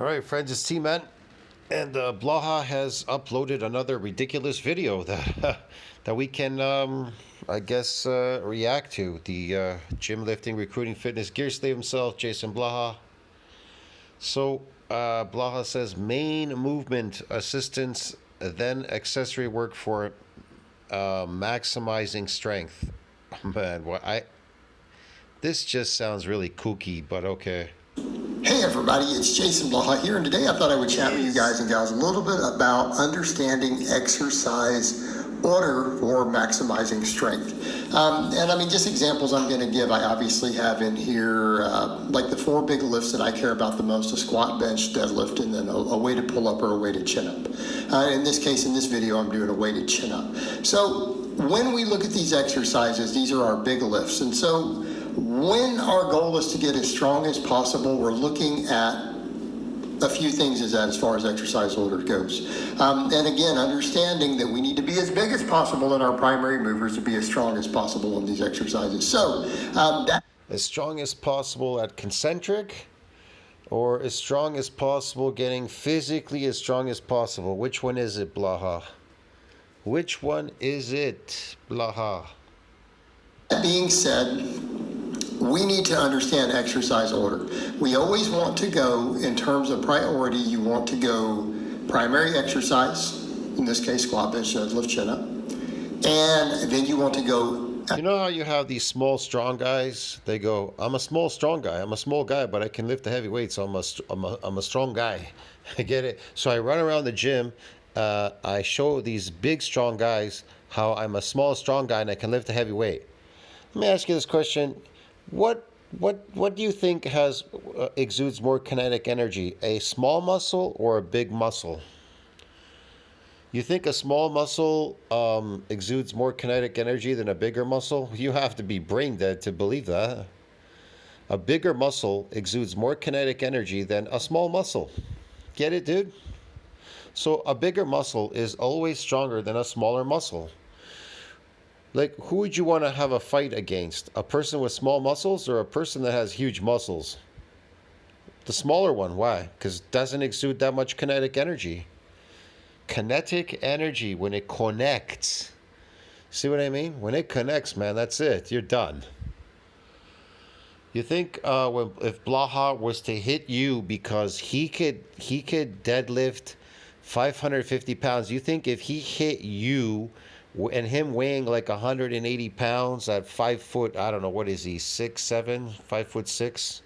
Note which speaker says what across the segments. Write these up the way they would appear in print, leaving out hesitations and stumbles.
Speaker 1: All right, friends, it's T-Man, and Blaha has uploaded another ridiculous video that that we can, I guess, react to. The gym lifting, recruiting, fitness, gear slave himself, Jason Blaha. So Blaha says main movement assistance, then accessory work for maximizing strength. Man, what I this just sounds really kooky, but okay.
Speaker 2: Hey everybody, it's Jason Blaha here, and today I thought I would chat with you guys and gals a little bit about understanding exercise order for maximizing strength. And I mean, just examples I'm going to give, I obviously have in here, like the four big lifts that I care about the most: a squat, bench, deadlift, and then a weighted pull-up or a weighted chin-up. In this case, in this video, I'm doing a weighted chin-up. So when we look at these exercises, these are our big lifts. And so when our goal is to get as strong as possible, we're looking at a few things as far as exercise order goes. And again, understanding that we need to be as big as possible in our primary movers to be as strong as possible in these exercises. So
Speaker 1: As strong as possible at concentric, or as strong as possible getting physically as strong as possible? Which one is it, Blaha? Which one is it, Blaha?
Speaker 2: That being said, we need to understand exercise order. We always want to go, in terms of priority, you want to go primary exercise, in this case squat, bench, deadlift, chin up, and then you want to go.
Speaker 1: You know how you have these small, strong guys? They go, I'm a small, strong guy. I'm a small guy, but I can lift the heavy weights, so I'm a strong guy. I get it. So I run around the gym. I show these big, strong guys how I'm a small, strong guy and I can lift a heavy weight. Let me ask you this question. What do you think exudes more kinetic energy, a small muscle or a big muscle? You think a small muscle exudes more kinetic energy than a bigger muscle? You have to be brain dead to believe that. A bigger muscle exudes more kinetic energy than a small muscle. Get it, dude? So a bigger muscle is always stronger than a smaller muscle. Like, who would you want to have a fight against? A person with small muscles or a person that has huge muscles? The smaller one. Why? Because it doesn't exude that much kinetic energy. Kinetic energy, when it connects. See what I mean? When it connects, man, that's it. You're done. You think if Blaha was to hit you because he could deadlift 550 pounds, you think if he hit you and him weighing like 180 pounds at 5 foot, I don't know, what is he, 6'7", 5'6"?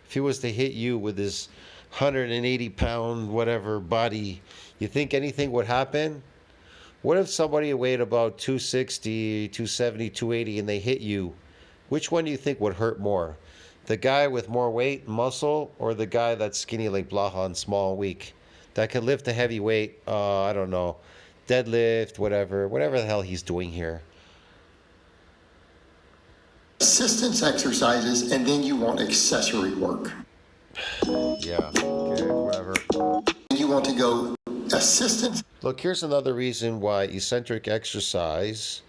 Speaker 1: If he was to hit you with his 180 pound whatever body, you think anything would happen? What if somebody weighed about 260, 270, 280 and they hit you? Which one do you think would hurt more? The guy with more weight, muscle, or the guy that's skinny like Blaha and small and weak? That can lift a heavy weight, I don't know, deadlift, whatever the hell he's doing here.
Speaker 2: Assistance exercises, and then you want accessory work.
Speaker 1: Yeah, okay, whatever.
Speaker 2: You want to go assistance.
Speaker 1: Look, here's another reason why eccentric exercise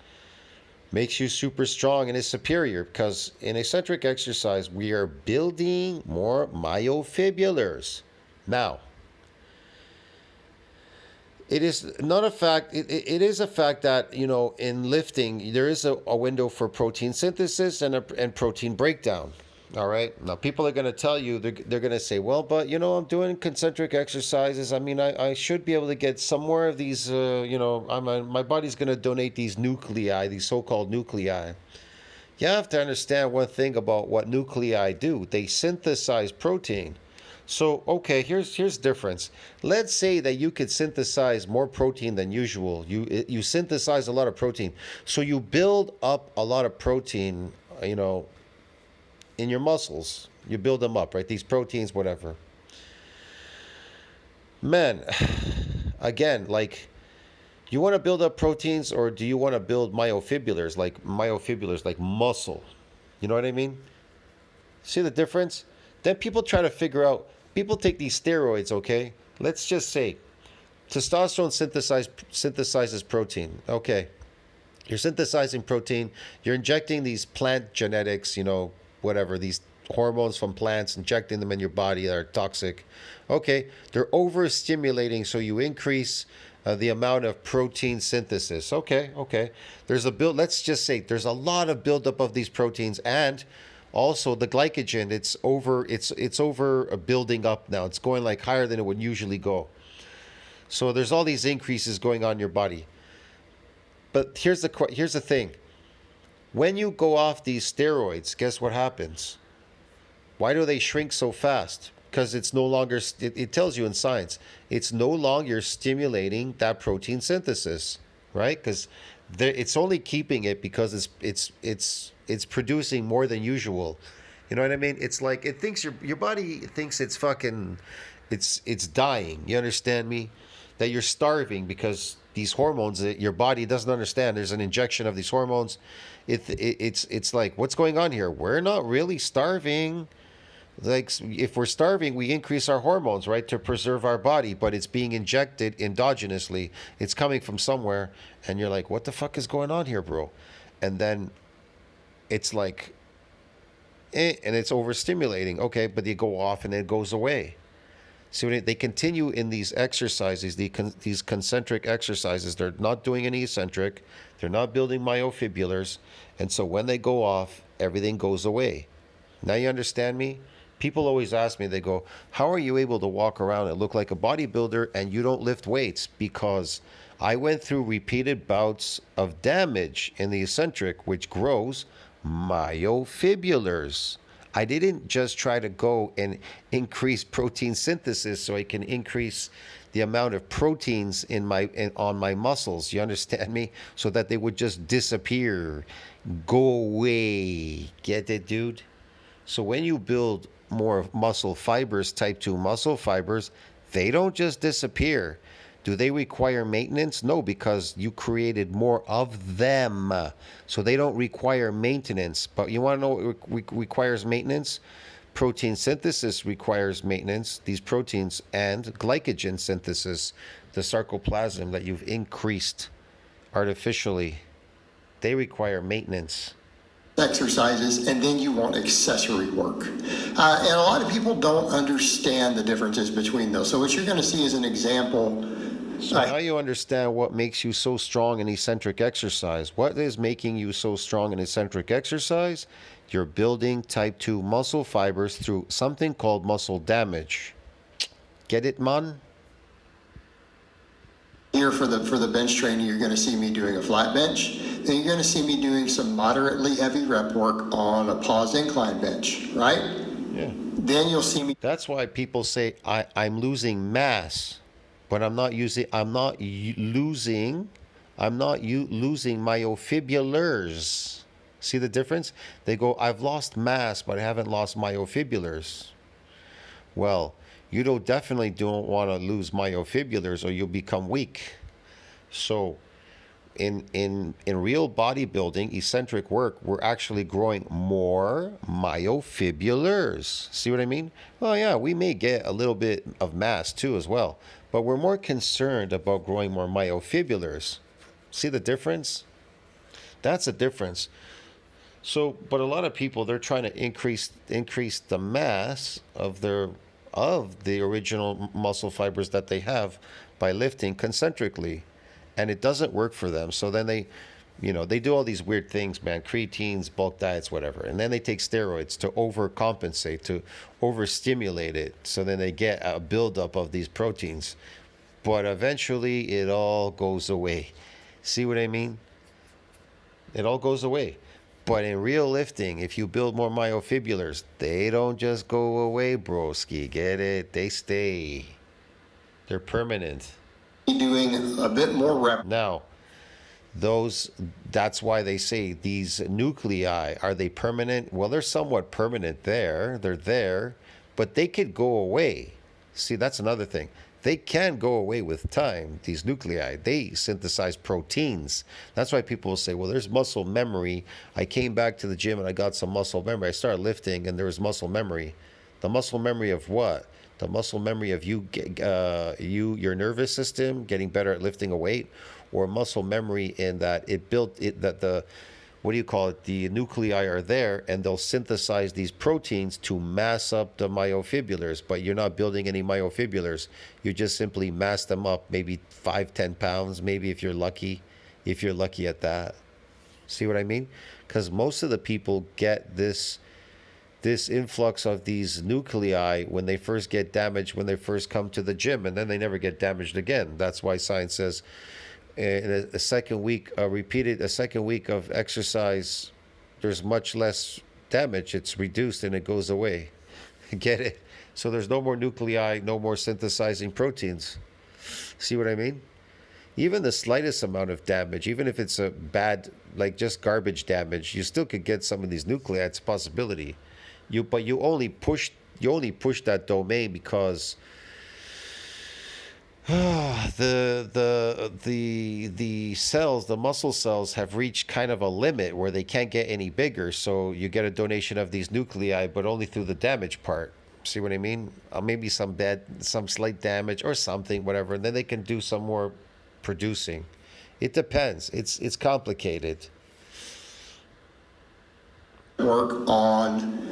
Speaker 1: makes you super strong and is superior, because in eccentric exercise, we are building more myofibulars. Now, it is not a fact. It is a fact that, you know, in lifting there is a window for protein synthesis and protein breakdown. All right. Now people are going to tell you, they're going to say, well, but you know, I'm doing concentric exercises. I mean, I should be able to get some more of these. You know, my body's going to donate these nuclei, these so-called nuclei. You have to understand one thing about what nuclei do. They synthesize protein. So, okay, here's the difference. Let's say that you could synthesize more protein than usual. You synthesize a lot of protein. So you build up a lot of protein, you know, in your muscles. You build them up, right? These proteins, whatever. Man, again, like, you want to build up proteins, or do you want to build myofibrils, like muscle? You know what I mean? See the difference? Then people try to figure out, people take these steroids, okay? Let's just say testosterone synthesizes protein. Okay. You're synthesizing protein. You're injecting these plant genetics, you know, whatever, these hormones from plants, injecting them in your body that are toxic. Okay, they're overstimulating, so you increase the amount of protein synthesis. Okay, okay. There's a build. Let's just say there's a lot of buildup of these proteins, and also the glycogen. It's over. It's over building up now. It's going like higher than it would usually go. So there's all these increases going on in your body. But here's the thing. When you go off these steroids, guess what happens? Why do they shrink so fast? Because it's no longer, it tells you in science, it's no longer stimulating that protein synthesis, right? Because it's only keeping it because it's producing more than usual. You know what I mean? It's like it thinks your body thinks it's fucking, it's dying. You understand me? That you're starving because these hormones that your body doesn't understand. There's an injection of these hormones. It's like, what's going on here? We're not really starving. Like, if we're starving, we increase our hormones, right, to preserve our body, but it's being injected endogenously. It's coming from somewhere, and you're like, what the fuck is going on here, bro? And then it's like, and it's overstimulating. Okay, but they go off and it goes away. See, when they continue in these exercises, these concentric exercises. They're not doing any eccentric. They're not building myofibrillars. And so when they go off, everything goes away. Now you understand me? People always ask me, they go, how are you able to walk around and look like a bodybuilder and you don't lift weights? Because I went through repeated bouts of damage in the eccentric, which grows myofibrillars. I didn't just try to go and increase protein synthesis so I can increase the amount of proteins on my muscles. You understand me? So that they would just disappear, go away. Get it, dude? So when you build more muscle fibers, type 2 muscle fibers, they don't just disappear. Do they require maintenance? No, because you created more of them. So they don't require maintenance. But you want to know what requires maintenance? Protein synthesis requires maintenance, these proteins, and glycogen synthesis, the sarcoplasm that you've increased artificially. They require maintenance.
Speaker 2: Exercises, and then you want accessory work. And a lot of people don't understand the differences between those. So what you're going to see is an example.
Speaker 1: So now you understand what makes you so strong in eccentric exercise. What is making you so strong in eccentric exercise? You're building type 2 muscle fibers through something called muscle damage. Get it, man?
Speaker 2: Here for the bench training, you're going to see me doing a flat bench. Then you're going to see me doing some moderately heavy rep work on a pause incline bench, right?
Speaker 1: Yeah.
Speaker 2: Then you'll see me.
Speaker 1: That's why people say I'm losing mass, but I'm not losing myofibrillars. See the difference? They go, I've lost mass, but I haven't lost myofibrillars. Well, you definitely don't want to lose myofibrillars or you'll become weak. So in real bodybuilding, eccentric work, we're actually growing more myofibrillars. See what I mean? Well, yeah, we may get a little bit of mass too as well, but we're more concerned about growing more myofibrillars. See the difference? That's a difference. So, but a lot of people, they're trying to increase the mass of the original muscle fibers that they have by lifting concentrically, and it doesn't work for them. So then they do all these weird things, man, creatines, bulk diets, whatever, and then they take steroids to overcompensate, to overstimulate it. So then they get a buildup of these proteins, but eventually it all goes away. See what I mean? It all goes away. But in real lifting, if you build more myofibrillars, they don't just go away, broski. Get it? They stay. They're permanent.
Speaker 2: Doing a bit more rep.
Speaker 1: Now, that's why they say these nuclei, are they permanent? Well, they're somewhat permanent there. They're there, but they could go away. See, that's another thing. They can go away with time, these nuclei. They synthesize proteins. That's why people will say, well, there's muscle memory. I came back to the gym and I got some muscle memory. I started lifting and there was muscle memory. The muscle memory of what? The muscle memory of your nervous system getting better at lifting a weight, or muscle memory in that what do you call it? The nuclei are there, and they'll synthesize these proteins to mass up the myofibrillars. But you're not building any myofibrillars. You just simply mass them up, maybe 5-10 pounds, maybe if you're lucky at that. See what I mean? Because most of the people get this influx of these nuclei when they first get damaged, when they first come to the gym, and then they never get damaged again. That's why science says in a second week of exercise, there's much less damage. It's reduced and it goes away. Get it? So there's no more nuclei, no more synthesizing proteins. See what I mean? Even the slightest amount of damage, even if it's a bad, like just garbage damage, you still could get some of these nuclei. It's a possibility. But you only push that domain because the cells, the muscle cells, have reached kind of a limit where they can't get any bigger. So you get a donation of these nuclei, but only through the damage part. See what I mean? Maybe some slight damage or something, whatever, and then they can do some more producing. It depends. It's complicated.
Speaker 2: Work on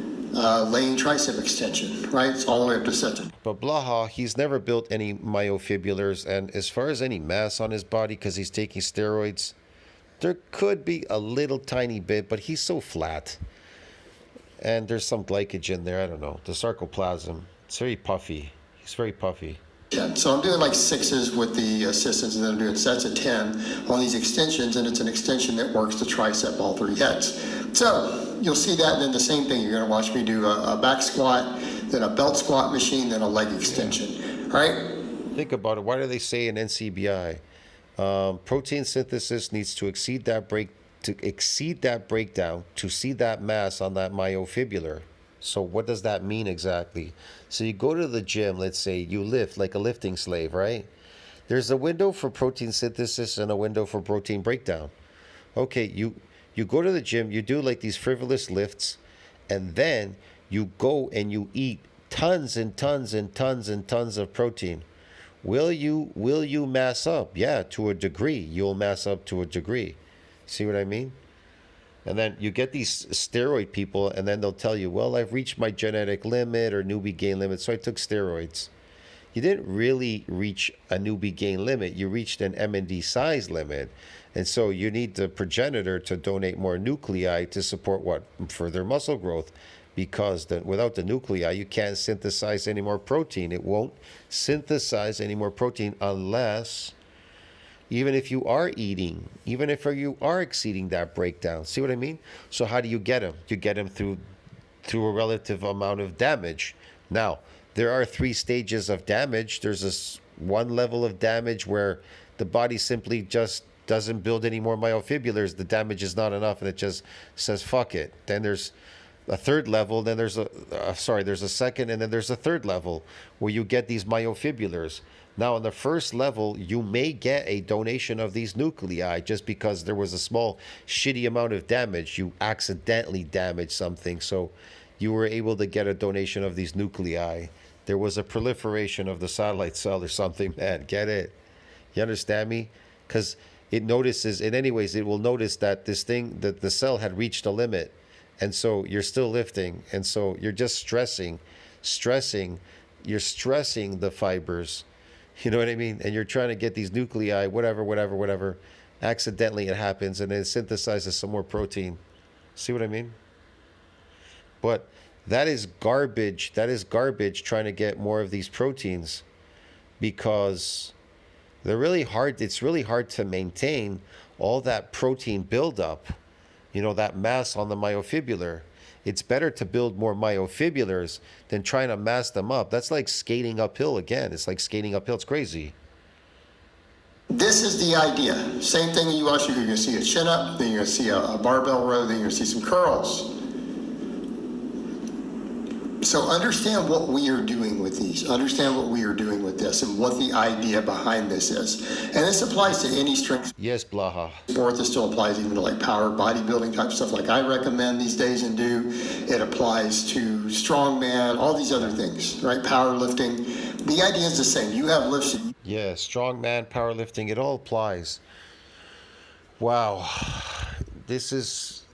Speaker 2: laying tricep extension, right? It's all the way up to set.
Speaker 1: But Blaha, he's never built any myofibrillars, and as far as any mass on his body, because he's taking steroids, there could be a little tiny bit, but he's so flat. And there's some glycogen there, I don't know. The sarcoplasm, it's very puffy. He's very puffy.
Speaker 2: Yeah, so I'm doing like 6s with the assistants, and then I'm doing sets of 10 on these extensions, and it's an extension that works the tricep all 3 heads. So you'll see that, and then the same thing, you're gonna watch me do a back squat, then a belt squat machine, then a leg extension, all right?
Speaker 1: Think about it. Why do they say in NCBI, protein synthesis needs to exceed that breakdown to see that mass on that myofibrillar? So what does that mean exactly? So you go to the gym, let's say you lift like a lifting slave, right? There's a window for protein synthesis and a window for protein breakdown. Okay, you go to the gym, you do like these frivolous lifts, and then you go and you eat tons and tons and tons and tons of protein. Will you mass up? Yeah, to a degree. You'll mass up to a degree. See what I mean? And then you get these steroid people, and then they'll tell you, well, I've reached my genetic limit or newbie gain limit, so I took steroids. You didn't really reach a newbie gain limit. You reached an M&D size limit. And so you need the progenitor to donate more nuclei to support what? Further muscle growth. Because without the nuclei, you can't synthesize any more protein. It won't synthesize any more protein unless... even if you are eating, even if you are exceeding that breakdown. See what I mean? So how do you get them? You get them through a relative amount of damage. Now, there are 3 stages of damage. There's this one level of damage where the body simply just doesn't build any more myofibrillars. The damage is not enough, and it just says, fuck it. Then there's a third level, then there's a second, and then there's a third level where you get these myofibrillars. Now, on the first level, you may get a donation of these nuclei just because there was a small, shitty amount of damage. You accidentally damaged something, so you were able to get a donation of these nuclei. There was a proliferation of the satellite cell or something, man. Get it? You understand me? Because it notices, in any ways, it will notice that that the cell had reached a limit. And so you're still lifting. And so you're just stressing. You're stressing the fibers. You know what I mean? And you're trying to get these nuclei, whatever. Accidentally it happens, and it synthesizes some more protein. See what I mean? But that is garbage. That is garbage trying to get more of these proteins because they're really hard. It's really hard to maintain all that protein buildup, that mass on the myofibrillar. It's better to build more myofibrillars than trying to mass them up. That's like skating uphill again. It's like skating uphill. It's crazy.
Speaker 2: This is the idea. Same thing you watch. You're going to see a chin up, then you're going to see a barbell row, then you're going to see some curls. So understand what we are doing with these. Understand what we are doing with this and what the idea behind this is. And this applies to any strength.
Speaker 1: Yes, Blaha.
Speaker 2: Sport. This still applies even to like power bodybuilding type stuff like I recommend these days and do. It applies to strongman, all these other things, right? Powerlifting. The idea is the same. You have lifts.
Speaker 1: Yeah, strongman, powerlifting, it all applies. Wow. this is,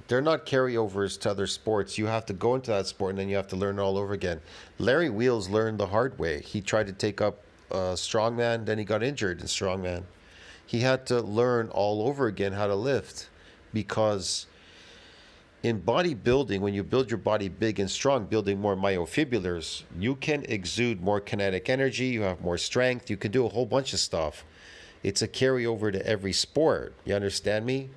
Speaker 1: they're not carryovers to other sports. You have to go into that sport and then you have to learn it all over again. Larry Wheels learned the hard way. He tried to take up strongman, then he got injured in strongman. He had to learn all over again how to lift, because in bodybuilding, when you build your body big and strong, building more myofibrillars, you can exude more kinetic energy, you have more strength, you can do a whole bunch of stuff. It's a carryover to every sport. You understand me?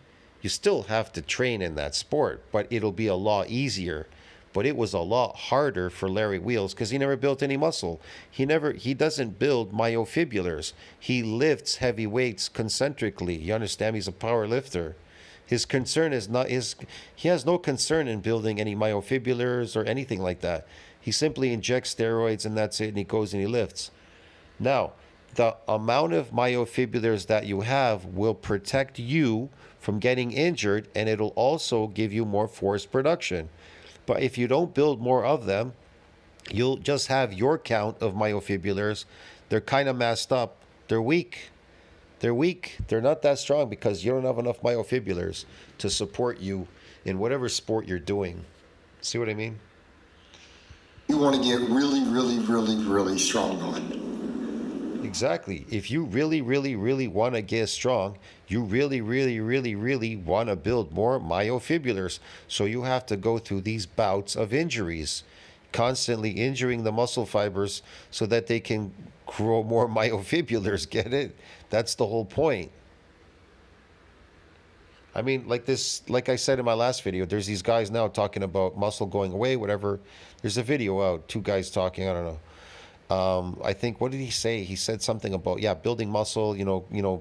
Speaker 1: You still have to train in that sport, but it'll be a lot easier. But it was a lot harder for Larry Wheels because he never built any muscle. He doesn't build myofibrillars. He lifts heavy weights concentrically. You understand? He's a power lifter. His concern is not he has no concern in building any myofibrillars or anything like that. He simply injects steroids and that's it, and he goes and he lifts. Now, the amount of myofibrillars that you have will protect you from getting injured, and it'll also give you more force production. But if you don't build more of them, you'll just have your count of myofibrillars. They're kind of messed up. They're weak. They're weak. They're not that strong because you don't have enough myofibrillars to support you in whatever sport you're doing. See what I mean?
Speaker 2: You want to get really, really, really, really strong on.
Speaker 1: Exactly. If you really, really, really want to get strong, you really, really, really, really want to build more myofibrillars. So you have to go through these bouts of injuries, constantly injuring the muscle fibers so that they can grow more myofibrillars. Get it? That's the whole point. I mean, like I said in my last video, there's these guys now talking about muscle going away, whatever. There's a video out, two guys talking, I don't know. I think, what did he say? He said something about, yeah, building muscle,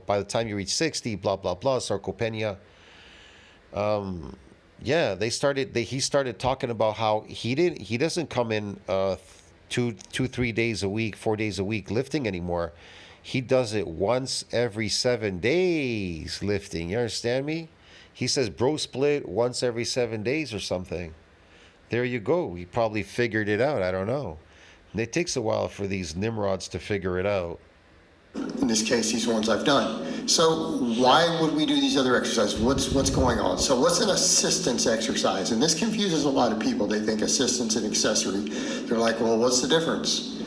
Speaker 1: by the time you reach 60, blah, blah, blah, sarcopenia. Yeah, he started talking about how he doesn't come in 3 days a week, 4 days a week lifting anymore. He does it once every 7 days lifting. You understand me? He says bro split once every 7 days or something. There you go. He probably figured it out. I don't know. And it takes a while for these Nimrods to figure it out.
Speaker 2: In this case, these ones I've done. So why would we do these other exercises? What's going on? So what's an assistance exercise? And this confuses a lot of people. They think assistance and accessory. They're like, well, what's the difference?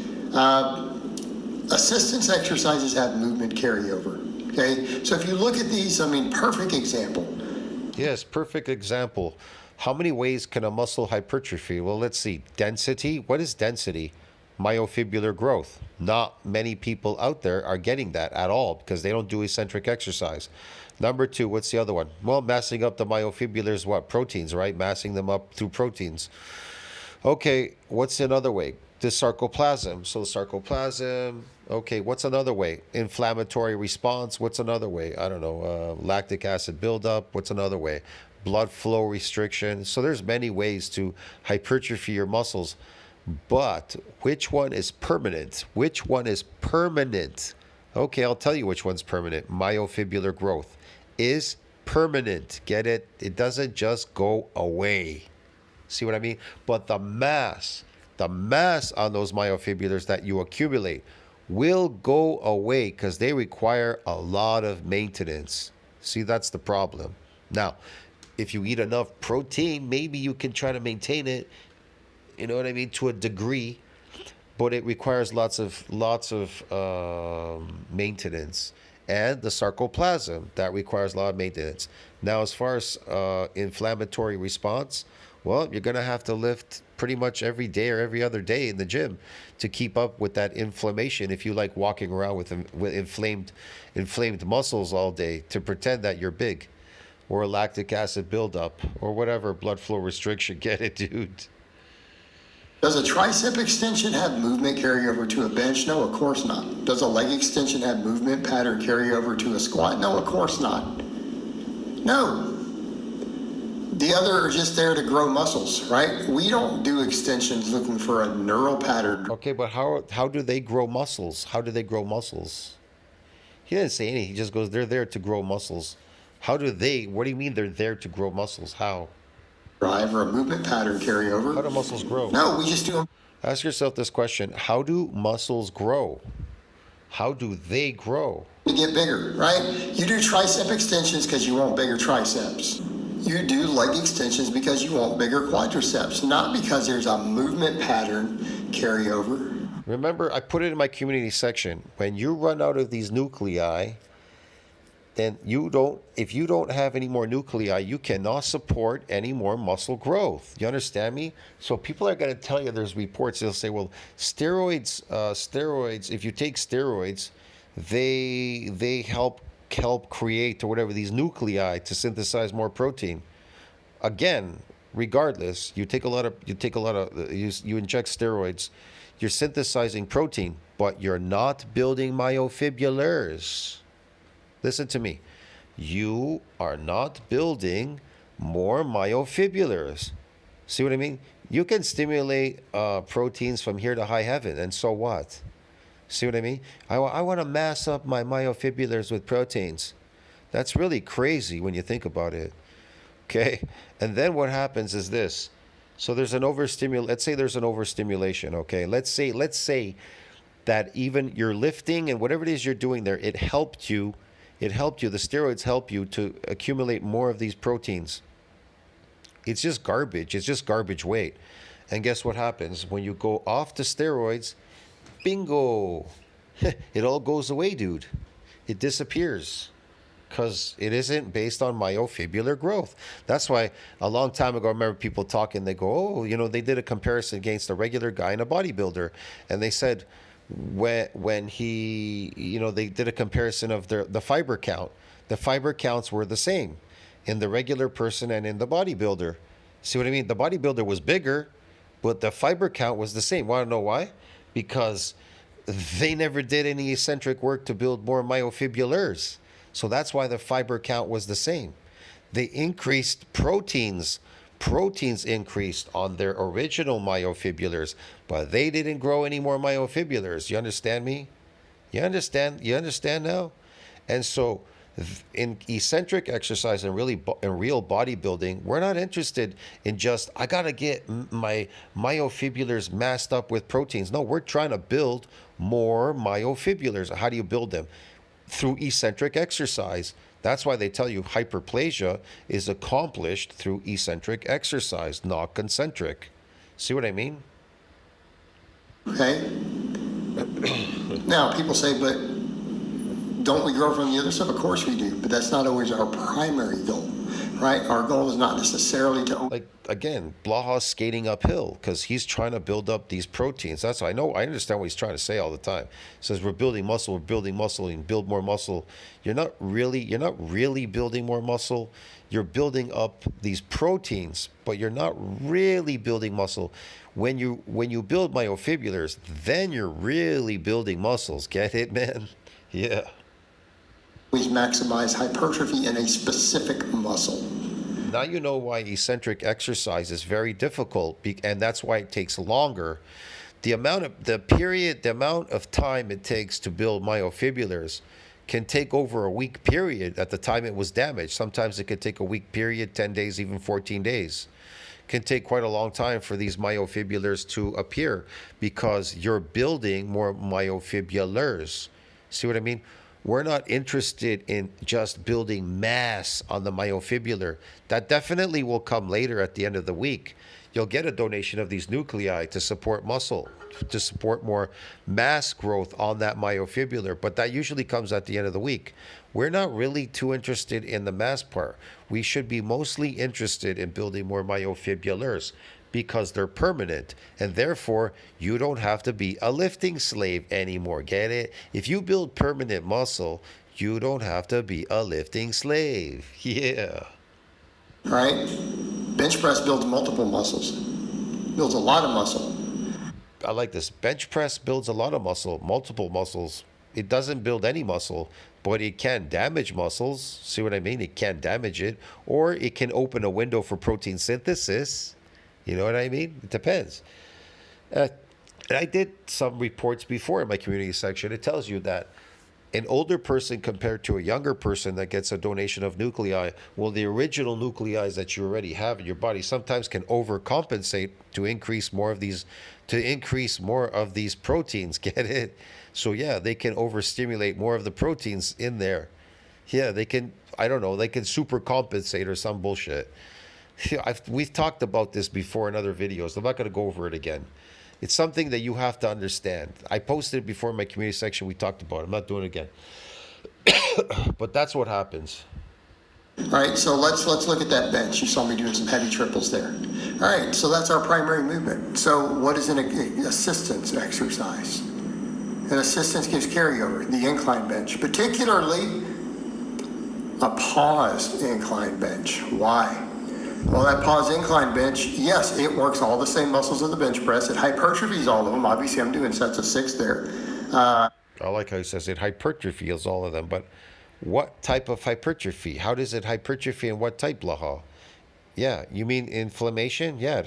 Speaker 2: Assistance exercises have movement carryover. Okay, so if you look at these, perfect example.
Speaker 1: Yes, perfect example. How many ways can a muscle hypertrophy? Well, let's see. Density. What is density? Myofibrillar growth. Not many people out there are getting that at all because they don't do eccentric exercise. Number two, what's the other one? Well, massing up the myofibrillars, what? Proteins, right? Massing them up through proteins. Okay, what's another way? The sarcoplasm. So sarcoplasm. Okay, what's another way? Inflammatory response. What's another way? I don't know. Lactic acid buildup. What's another way? Blood flow restriction. So there's many ways to hypertrophy your muscles. But which one is permanent? Which one is permanent? Okay, I'll tell you which one's permanent. Myofibrillar growth is permanent. Get it? It doesn't just go away. See what I mean? But the mass on those myofibrillars that you accumulate will go away because they require a lot of maintenance. See, that's the problem. Now, if you eat enough protein, maybe you can try to maintain it, you know what I mean, to a degree, but it requires lots of maintenance. And the sarcoplasm, that requires a lot of maintenance. Now, as far as inflammatory response, well, you're going to have to lift pretty much every day or every other day in the gym to keep up with that inflammation if you like walking around with inflamed muscles all day to pretend that you're big, or lactic acid buildup, or whatever, blood flow restriction. Get it, dude?
Speaker 2: Does a tricep extension have movement carryover to a bench? No, of course not. Does a leg extension have movement pattern carryover to a squat? No, of course not. No. The other are just there to grow muscles, right? We don't do extensions looking for a neural pattern.
Speaker 1: Okay, but how do they grow muscles? How do they grow muscles? He didn't say anything. He just goes, they're there to grow muscles. What do you mean they're there to grow muscles? How?
Speaker 2: Drive or a movement pattern carryover.
Speaker 1: How do muscles grow?
Speaker 2: No, we just do them.
Speaker 1: Ask yourself this question. How do muscles grow? How do they grow?
Speaker 2: To get bigger, right? You do tricep extensions because you want bigger triceps. You do leg extensions because you want bigger quadriceps, not because there's a movement pattern carryover.
Speaker 1: Remember, I put it in my community section. When you run out of these nuclei, then if you don't have any more nuclei, you cannot support any more muscle growth. You understand me? So people are going to tell you, there's reports, they'll say, well, steroids, if you take steroids, they help create or whatever these nuclei to synthesize more protein. Again, regardless, you inject steroids, you're synthesizing protein, but you're not building myofibrillars. Listen to me. You are not building more myofibrillars. See what I mean? You can stimulate proteins from here to high heaven, and so what? See what I mean? I want to mass up my myofibrillars with proteins. That's really crazy when you think about it. Okay? And then what happens is this. So there's an let's say there's an overstimulation, okay? Let's say that even your lifting and whatever it is you're doing there, it helped you, the steroids help you to accumulate more of these proteins. It's just garbage weight. And guess what happens? When you go off the steroids, bingo, it all goes away, dude. It disappears because it isn't based on myofibrillar growth. That's why a long time ago, I remember people talking, they go, oh, they did a comparison against a regular guy and a bodybuilder. And they said when he, they did a comparison of the fiber count. The fiber counts were the same in the regular person and in the bodybuilder. See what I mean? The bodybuilder was bigger, but the fiber count was the same. Want to know why? Because they never did any eccentric work to build more myofibrillars. So that's why the fiber count was the same. They increased proteins. Proteins increased on their original myofibrillars, but they didn't grow any more myofibrillars. You understand me? You understand now? And so in eccentric exercise and real bodybuilding, we're not interested in just, I got to get my myofibrillars massed up with proteins. No, we're trying to build more myofibrillars. How do you build them? Through eccentric exercise. That's why they tell you hyperplasia is accomplished through eccentric exercise, not concentric. See what I mean?
Speaker 2: Okay. Now, people say, but don't we grow from the other stuff? Of course we do, but that's not always our primary goal, right? Our goal is not necessarily to...
Speaker 1: Like, again, Blaha's skating uphill because he's trying to build up these proteins. That's I understand what he's trying to say all the time. He says we're building muscle, and build more muscle. You're not really building more muscle. You're building up these proteins, but you're not really building muscle. When you build myofibrillars, then you're really building muscles. Get it, man? Yeah.
Speaker 2: Always maximize hypertrophy in a specific muscle.
Speaker 1: Now you know why eccentric exercise is very difficult, and that's why it takes longer. The amount of time it takes to build myofibrillars can take over a week period at the time it was damaged. Sometimes it could take a week period, 10 days, even 14 days. It can take quite a long time for these myofibrillars to appear because you're building more myofibrillars. See what I mean? We're not interested in just building mass on the myofibrillar. That definitely will come later at the end of the week. You'll get a donation of these nuclei to support muscle, to support more mass growth on that myofibrillar, but that usually comes at the end of the week. We're not really too interested in the mass part. We should be mostly interested in building more myofibrillars because they're permanent, and therefore you don't have to be a lifting slave anymore. Get it? If you build permanent muscle, you don't have to be a lifting slave. Yeah.
Speaker 2: Right? Bench press builds multiple muscles. Builds a lot of muscle.
Speaker 1: I like this. Bench press builds a lot of muscle, multiple muscles. It doesn't build any muscle, but it can damage muscles. See what I mean? It can damage it, or it can open a window for protein synthesis. You know what I mean? It depends. And I did some reports before in my community section. It tells you that an older person compared to a younger person that gets a donation of nuclei, well, the original nuclei that you already have in your body sometimes can overcompensate to increase more of these proteins. Get it? So yeah, they can overstimulate more of the proteins in there. Yeah, they can. I don't know. They can super compensate or some bullshit. We've talked about this before in other videos. I'm not going to go over it again. It's something that you have to understand. I posted it before in my community section. We talked about it. I'm not doing it again. But that's what happens.
Speaker 2: All right, so let's look at that bench. You saw me doing some heavy triples there. All right, so that's our primary movement. So what is an assistance exercise? An assistance gives carryover, the incline bench, particularly a paused incline bench. Why? Well, that paused incline bench, yes, it works all the same muscles of the bench press. It hypertrophies all of them. Obviously, I'm doing sets of 6 there.
Speaker 1: I like how he says it hypertrophies all of them, but what type of hypertrophy? How does it hypertrophy and what type, Laha? Yeah, you mean inflammation? Yeah,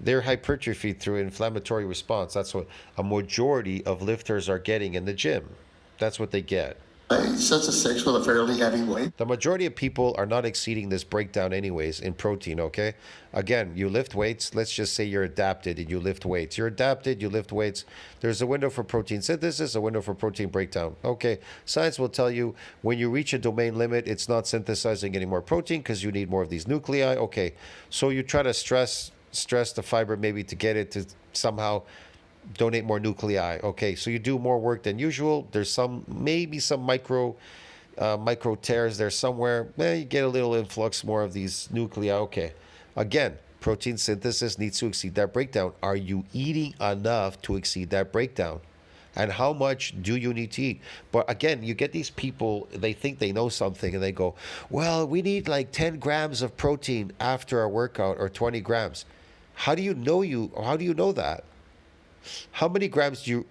Speaker 1: they're hypertrophied through inflammatory response. That's what a majority of lifters are getting in the gym. That's what they get.
Speaker 2: Sets of 6 with a fairly heavy weight.
Speaker 1: The majority of people are not exceeding this breakdown anyways in protein, okay? Again, you lift weights. Let's just say you're adapted and you lift weights. You're adapted, you lift weights. There's a window for protein synthesis, a window for protein breakdown. Okay, science will tell you when you reach a domain limit, it's not synthesizing any more protein because you need more of these nuclei. Okay, so you try to stress the fiber maybe to get it to somehow donate more nuclei. Okay, so you do more work than usual. There's maybe some micro tears there somewhere. You get a little influx more of these nuclei. Okay, again, protein synthesis needs to exceed that breakdown. Are you eating enough to exceed that breakdown? And how much do you need to eat? But again, you get these people, they think they know something and they go, well, we need like 10 grams of protein after our workout or 20 grams. How do you know that? How many grams do you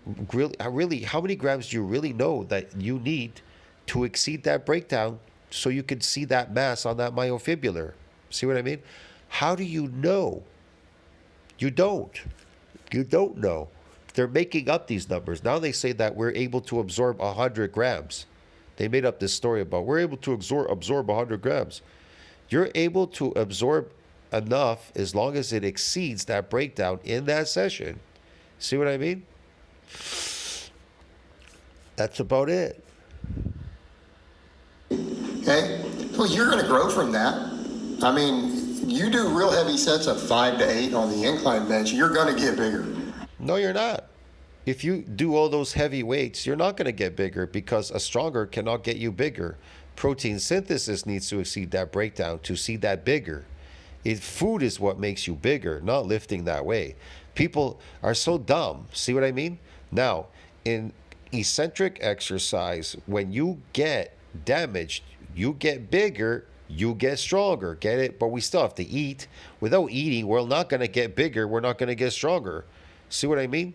Speaker 1: how many grams do you really know that you need to exceed that breakdown so you can see that mass on that myofibrillar? See what I mean? How do you know? You don't. You don't know. They're making up these numbers. Now they say that we're able to absorb 100 grams. They made up this story about we're able to absorb 100 grams. You're able to absorb enough as long as it exceeds that breakdown in that session. See what I mean? That's about it.
Speaker 2: Okay, well, you're going to grow from that. I mean, you do real heavy sets of 5 to 8 on the incline bench, you're going to get bigger.
Speaker 1: No, you're not. If you do all those heavy weights, you're not going to get bigger because a stronger cannot get you bigger. Protein synthesis needs to exceed that breakdown to see that bigger. Food is what makes you bigger, not lifting that way. People are so dumb. See what I mean? Now, in eccentric exercise, when you get damaged, you get bigger, you get stronger. Get it? But we still have to eat. Without eating, we're not going to get bigger. We're not going to get stronger. See what I mean?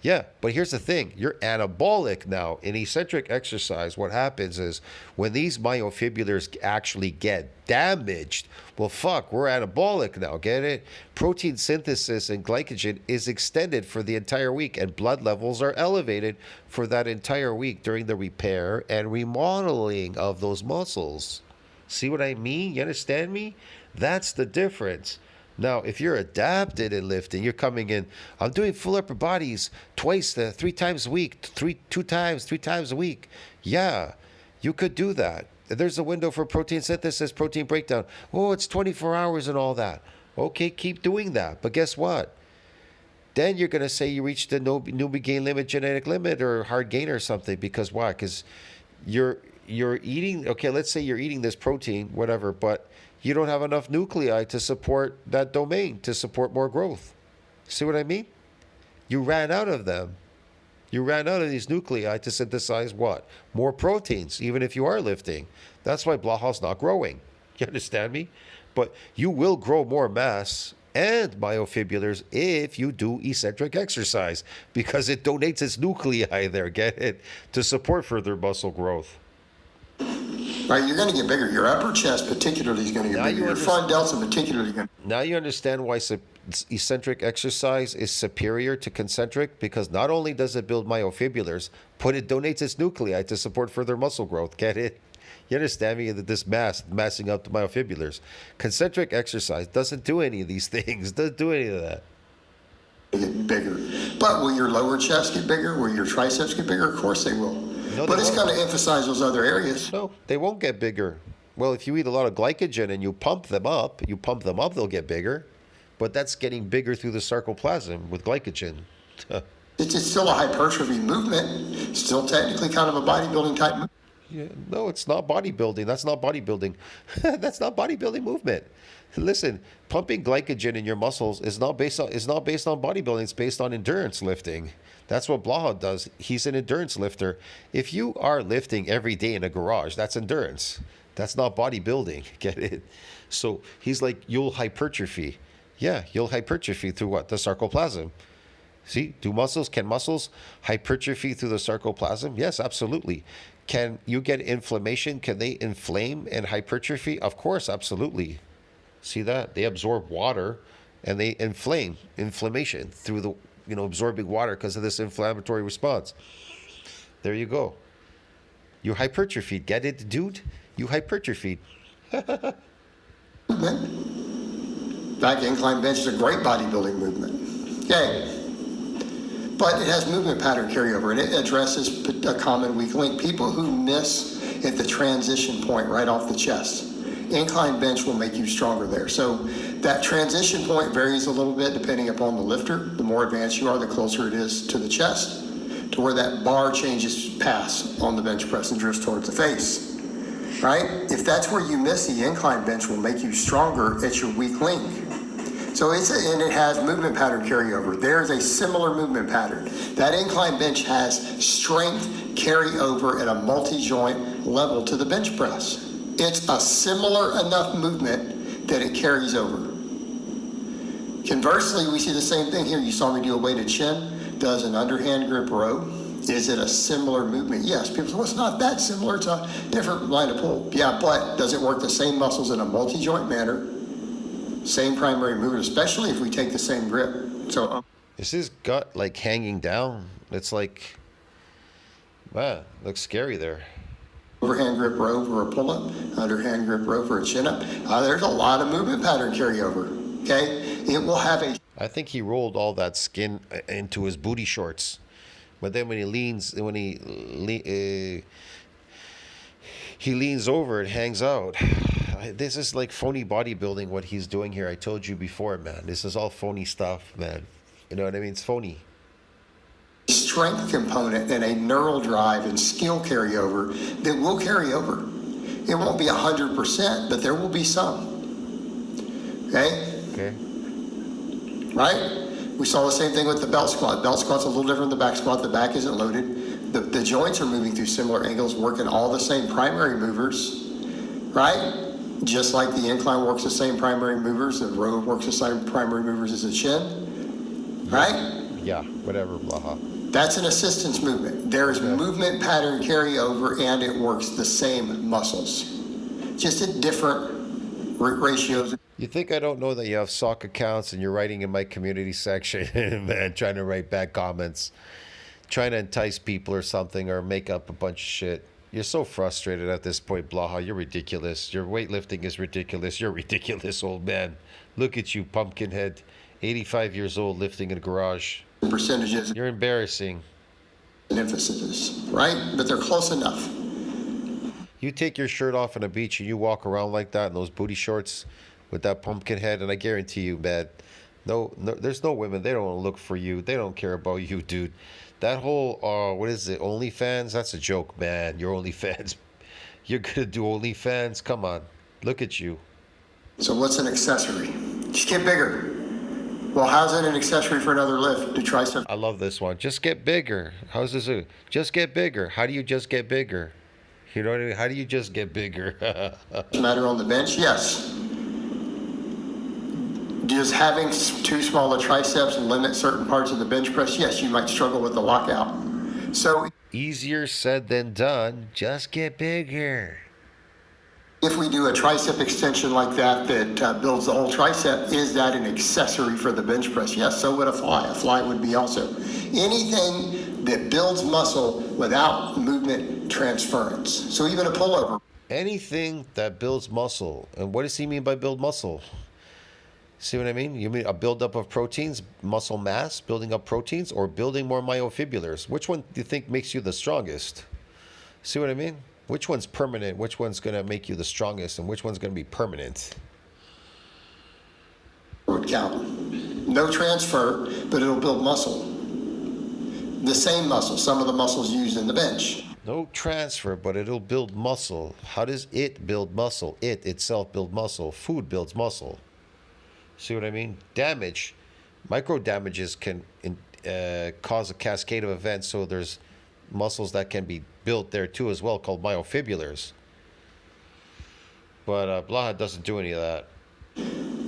Speaker 1: Yeah, but here's the thing. You're anabolic now. In eccentric exercise, what happens is when these myofibrillars actually get damaged, well, fuck, we're anabolic now. Get it? Protein synthesis and glycogen is extended for the entire week, and blood levels are elevated for that entire week during the repair and remodeling of those muscles. See what I mean? You understand me? That's the difference. Now, if you're adapted in lifting, you're coming in, I'm doing full upper bodies twice, 3 times a week, three times a week. Yeah, you could do that. There's a window for protein synthesis, protein breakdown. Oh, it's 24 hours and all that. Okay, keep doing that. But guess what? Then you're going to say you reached the newbie gain limit, genetic limit, or hard gain or something. Because why? Because you're eating, okay, let's say you're eating this protein, whatever, but you don't have enough nuclei to support that domain, to support more growth. See what I mean? You ran out of them. You ran out of these nuclei to synthesize what? More proteins, even if you are lifting. That's why Blaha's not growing. You understand me? But you will grow more mass and myofibrillars if you do eccentric exercise because it donates its nuclei there, get it? To support further muscle growth.
Speaker 2: Right, you're going to get bigger. Your upper chest particularly is going to get bigger. Your front delts particularly going to.
Speaker 1: Now you understand why eccentric exercise is superior to concentric, because not only does it build myofibrillars, but it donates its nuclei to support further muscle growth. Get it? You understand me? That this massing up the myofibrillars. Concentric exercise doesn't do any of these things. Doesn't do any of that.
Speaker 2: Get bigger. But will your lower chest get bigger? Will your triceps get bigger? Of course they will.
Speaker 1: No, they
Speaker 2: but it's
Speaker 1: won't.
Speaker 2: going to emphasize those other areas.
Speaker 1: No, they won't get bigger. Well, if you eat a lot of glycogen and you pump them up, they'll get bigger. But that's getting bigger through the sarcoplasm with glycogen.
Speaker 2: It's still a hypertrophy movement, still technically kind of a bodybuilding type movement.
Speaker 1: Yeah, no, it's not bodybuilding. That's not bodybuilding. That's not bodybuilding movement. Listen, pumping glycogen in your muscles is not based on bodybuilding. It's based on endurance lifting. That's what Blaha does. He's an endurance lifter. If you are lifting every day in a garage, that's endurance. That's not bodybuilding. Get it? So he's like, you'll hypertrophy. Yeah, you'll hypertrophy through what? The sarcoplasm. See, can muscles hypertrophy through the sarcoplasm? Yes, absolutely. Can you get inflammation? Can they inflame and hypertrophy? Of course, absolutely. See that? They absorb water and they inflammation through the, absorbing water because of this inflammatory response. There you go. You hypertrophied. Get it, dude? You hypertrophied.
Speaker 2: Back incline bench is a great bodybuilding movement. Okay. But it has movement pattern carryover, and it addresses a common weak link. People who miss at the transition point right off the chest. Incline bench will make you stronger there. So that transition point varies a little bit depending upon the lifter. The more advanced you are, the closer it is to the chest, to where that bar changes pass on the bench press and drifts towards the face. Right? If that's where you miss, the incline bench will make you stronger at your weak link. So and it has movement pattern carryover. There's a similar movement pattern. That incline bench has strength carryover at a multi-joint level to the bench press. It's a similar enough movement that it carries over. Conversely, we see the same thing here. You saw me do a weighted chin, does an underhand grip row. Is it a similar movement? Yes. People say, well, it's not that similar. It's a different line of pull. Yeah, but does it work the same muscles in a multi-joint manner? Same primary movement, especially if we take the same grip. So
Speaker 1: is his gut like hanging down? It's like, wow, looks scary there.
Speaker 2: Overhand grip row for a pull-up, underhand grip row for a chin-up. There's a lot of movement pattern carryover. Okay, it will have a.
Speaker 1: I think he rolled all that skin into his booty shorts, but then when he leans over, it hangs out. This is like phony bodybuilding, what he's doing here. I told you before, man. This is all phony stuff, man. You know what I mean? It's phony.
Speaker 2: Strength component and a neural drive and skill carryover that will carry over. It won't be 100%, but there will be some. Okay? Right? We saw the same thing with the belt squat. Belt squat's a little different than the back squat. The back isn't loaded. The joints are moving through similar angles, working all the same primary movers. Right? Just like the incline works the same primary movers, the row works the same primary movers as the chin, right?
Speaker 1: Yeah, whatever, blah.
Speaker 2: That's an assistance movement. There is movement pattern carryover, and it works the same muscles, just at different ratios.
Speaker 1: You think I don't know that you have sock accounts and you're writing in my community section, man, trying to write back comments, trying to entice people or something, or make up a bunch of shit. You're so frustrated at this point, Blaha. You're ridiculous. Your weightlifting is ridiculous. You're ridiculous, old man. Look at you, pumpkinhead. 85 years old, lifting in a garage.
Speaker 2: Percentages.
Speaker 1: You're embarrassing.
Speaker 2: Emphasis, right? But they're close enough.
Speaker 1: You take your shirt off on the beach and you walk around like that in those booty shorts with that pumpkin head, and I guarantee you, man, no, there's no women. They don't want to look for you. They don't care about you, dude. That whole, what is it, OnlyFans? That's a joke, man. Your OnlyFans. You're going to do OnlyFans? Come on. Look at you.
Speaker 2: So what's an accessory? Just get bigger. Well, how's it an accessory for another lift? Do triceps.
Speaker 1: I love this one. Just get bigger. How's this? Just get bigger. How do you just get bigger? You know what I mean? How do you just get bigger?
Speaker 2: Matter on the bench? Yes. Does having too small a triceps limit certain parts of the bench press? Yes, you might struggle with the lockout. So
Speaker 1: easier said than done. Just get bigger.
Speaker 2: If we do a tricep extension like that builds the whole tricep, is that an accessory for the bench press? Yes, so would a fly. A fly would be also. Anything that builds muscle without movement transference. So even a pullover.
Speaker 1: Anything that builds muscle. And what does he mean by build muscle? See what I mean? You mean a buildup of proteins, muscle mass, building up proteins, or building more myofibrillars? Which one do you think makes you the strongest? See what I mean? Which one's permanent? Which one's going to make you the strongest? And which one's going to be permanent?
Speaker 2: Would count. No transfer, but it'll build muscle. The same muscle, some of the muscles used in the bench.
Speaker 1: No transfer, but it'll build muscle. How does it build muscle? It itself build muscle. Food builds muscle. See what I mean? Damage, micro damages can cause a cascade of events. So there's muscles that can be built there too as well, called myofibrillars. But Blaha doesn't do any of that.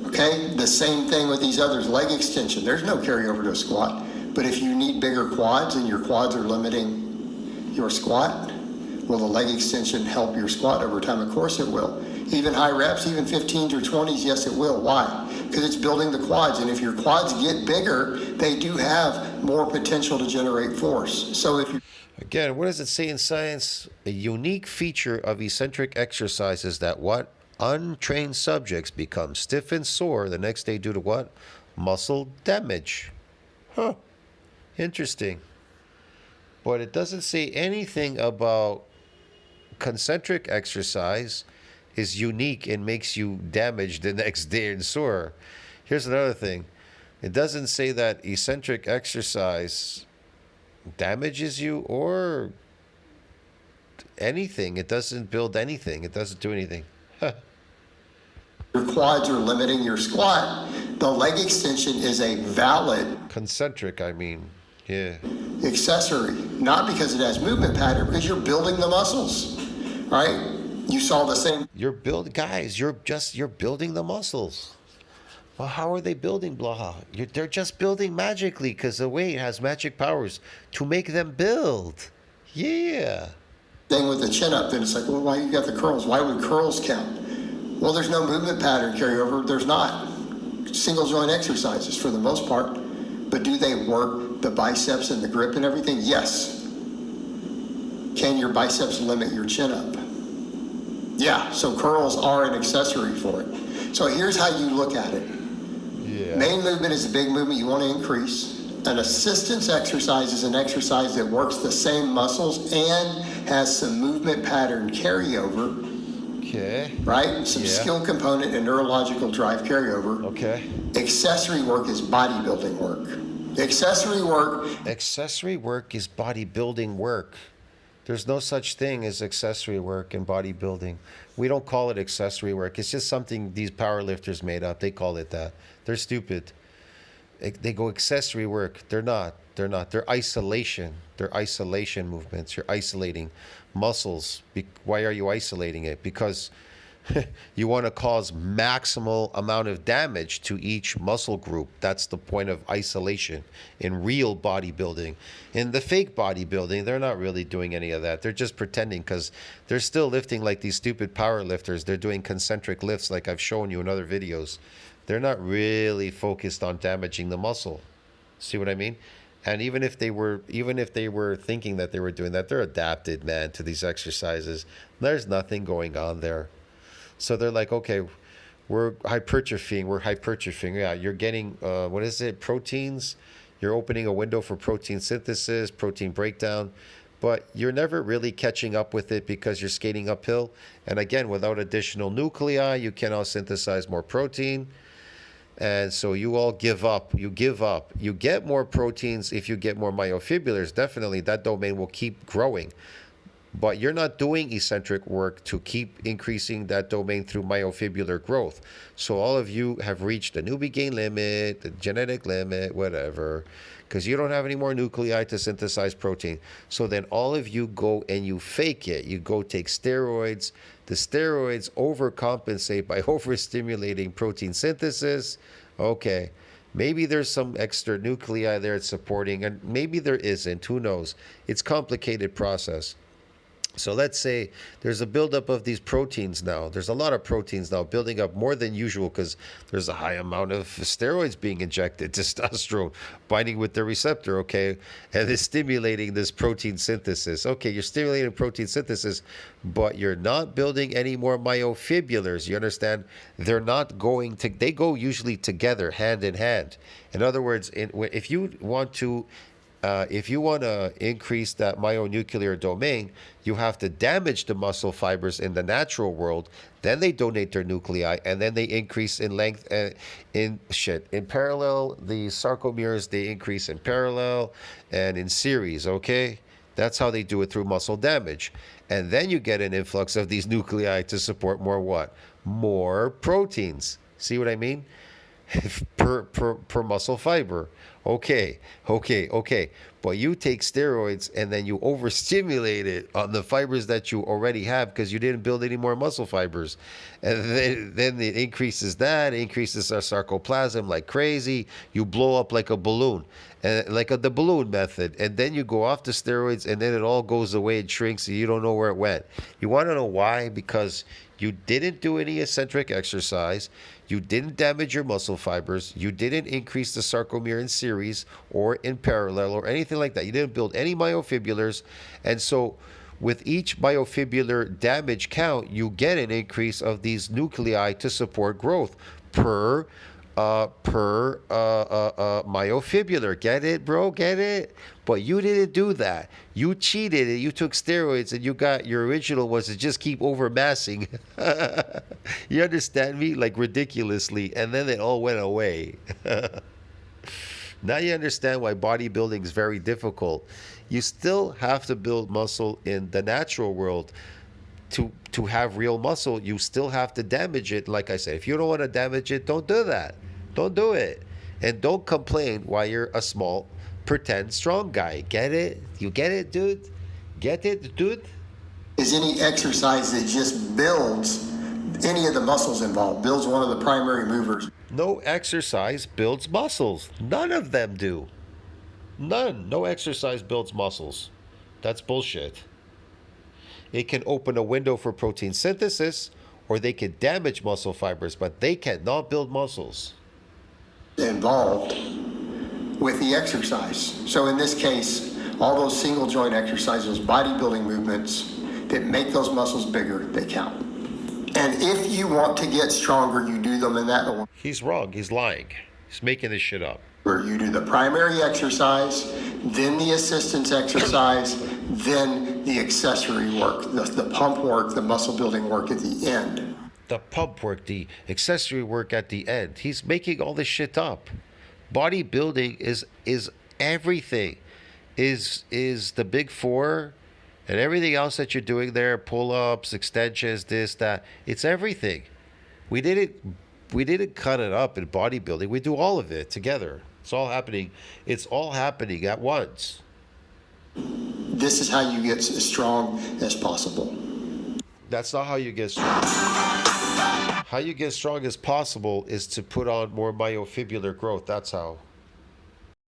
Speaker 2: Okay, the same thing with these others. Leg extension, there's no carryover to a squat. But if you need bigger quads and your quads are limiting your squat, will the leg extension help your squat over time? Of course it will. Even high reps, even 15s or 20s, yes it will. Why? Because it's building the quads. And if your quads get bigger, they do have more potential to generate force. So if you...
Speaker 1: Again, what does it say in science? A unique feature of eccentric exercise is that what? Untrained subjects become stiff and sore the next day due to what? Muscle damage. Huh. Interesting. But it doesn't say anything about concentric exercise is unique and makes you damaged the next day and sore. Here's another thing. It doesn't say that eccentric exercise damages you or anything. It doesn't build anything. It doesn't do anything.
Speaker 2: Your quads are limiting your squat, the leg extension is a valid
Speaker 1: Concentric, I mean. Yeah.
Speaker 2: accessory, not because it has movement pattern, because you're building the muscles, right? You saw the same.
Speaker 1: You're building the muscles. Well, how are they building, Blaha? They're just building magically because the weight has magic powers to make them build. Yeah.
Speaker 2: Thing with the chin up, then it's like, well, why you got the curls? Why would curls count? Well, there's no movement pattern carryover. There's not. Single joint exercises for the most part. But do they work the biceps and the grip and everything? Yes. Can your biceps limit your chin up? Yeah, so curls are an accessory for it. So here's how you look at it.
Speaker 1: Yeah.
Speaker 2: Main movement is a big movement you want to increase. An assistance exercise is an exercise that works the same muscles and has some movement pattern carryover.
Speaker 1: Okay.
Speaker 2: Right? Some skill component and neurological drive carryover.
Speaker 1: Okay.
Speaker 2: Accessory work is bodybuilding work. Accessory work
Speaker 1: is bodybuilding work. There's no such thing as accessory work in bodybuilding. We don't call it accessory work. It's just something these powerlifters made up. They call it that. They're stupid. They go accessory work. They're not. They're isolation. They're isolation movements. You're isolating muscles. Why are you isolating it? Because you want to cause maximal amount of damage to each muscle group. That's the point of isolation in real bodybuilding. In the fake bodybuilding, they're not really doing any of that. They're just pretending because they're still lifting like these stupid power lifters. They're doing concentric lifts like I've shown you in other videos. They're not really focused on damaging the muscle. See what I mean? And even if they were thinking that they were doing that, they're adapted, man, to these exercises. There's nothing going on there. So they're like, okay, we're hypertrophying. Yeah, you're getting, proteins. You're opening a window for protein synthesis, protein breakdown. But you're never really catching up with it because you're skating uphill. And again, without additional nuclei, you cannot synthesize more protein. And so you all give up. You give up. You get more proteins if you get more myofibrillars. Definitely, that domain will keep growing. But you're not doing eccentric work to keep increasing that domain through myofibrillar growth. So all of you have reached the newbie gain limit, the genetic limit, whatever, because you don't have any more nuclei to synthesize protein. So then all of you go and you fake it. You go take steroids. The steroids overcompensate by overstimulating protein synthesis. Okay. Maybe there's some extra nuclei there it's supporting, and maybe there isn't. Who knows? It's a complicated process. So let's say there's a buildup of these proteins now. There's a lot of proteins now building up more than usual because there's a high amount of steroids being injected, testosterone binding with the receptor, okay? And it's stimulating this protein synthesis. Okay, you're stimulating protein synthesis, but you're not building any more myofibrillars. You understand? They're not going to, they go usually together, hand in hand. In other words, if you want to If you want to increase that myonuclear domain, you have to damage the muscle fibers in the natural world. Then they donate their nuclei, and then they increase in length. In parallel, the sarcomeres, they increase in parallel and in series. Okay, that's how they do it through muscle damage, and then you get an influx of these nuclei to support more what? More proteins. See what I mean? per muscle fiber. Okay. But you take steroids and then you overstimulate it on the fibers that you already have because you didn't build any more muscle fibers. And then it increases our sarcoplasm like crazy. You blow up like a balloon, the balloon method. And then you go off the steroids and then it all goes away and shrinks and you don't know where it went. You want to know why? Because you didn't do any eccentric exercise. You didn't damage your muscle fibers. You didn't increase the sarcomere in series or in parallel or anything like that. You didn't build any myofibrillars. And so with each myofibrillar damage count, you get an increase of these nuclei to support growth per myofibrillar. Get it, bro? Get it? But you didn't do that. You cheated and you took steroids and you got your original was to just keep overmassing. You understand me? Like ridiculously. And then it all went away. Now you understand why bodybuilding is very difficult. You still have to build muscle in the natural world. To have real muscle, you still have to damage it. Like I said, if you don't want to damage it, don't do that. Don't do it. And don't complain why you're a small, pretend strong guy. Get it? You get it, dude? Get it, dude?
Speaker 2: Is any exercise that just builds any of the muscles involved, builds one of the primary movers.
Speaker 1: No exercise builds muscles. None of them do. None. No exercise builds muscles. That's bullshit. It can open a window for protein synthesis, or they can damage muscle fibers, but they cannot build muscles.
Speaker 2: Involved with the exercise. So in this case, all those single joint exercises, bodybuilding movements that make those muscles bigger, they count. And if you want to get stronger, you do them in that order.
Speaker 1: He's wrong. He's lying. He's making this shit up.
Speaker 2: Where you do the primary exercise, then the assistance exercise, then the accessory work, the pump work, the muscle building work at the end.
Speaker 1: The pump work, the accessory work at the end. He's making all this shit up. Bodybuilding is everything. Is the big four and everything else that you're doing there, pull-ups, extensions, this, that. It's everything. We didn't cut it up in bodybuilding. We do all of it together. It's all happening. It's all happening at once.
Speaker 2: This is how you get as strong as possible.
Speaker 1: That's not how you get strong. How you get strong as possible is to put on more myofibrillar growth. That's how.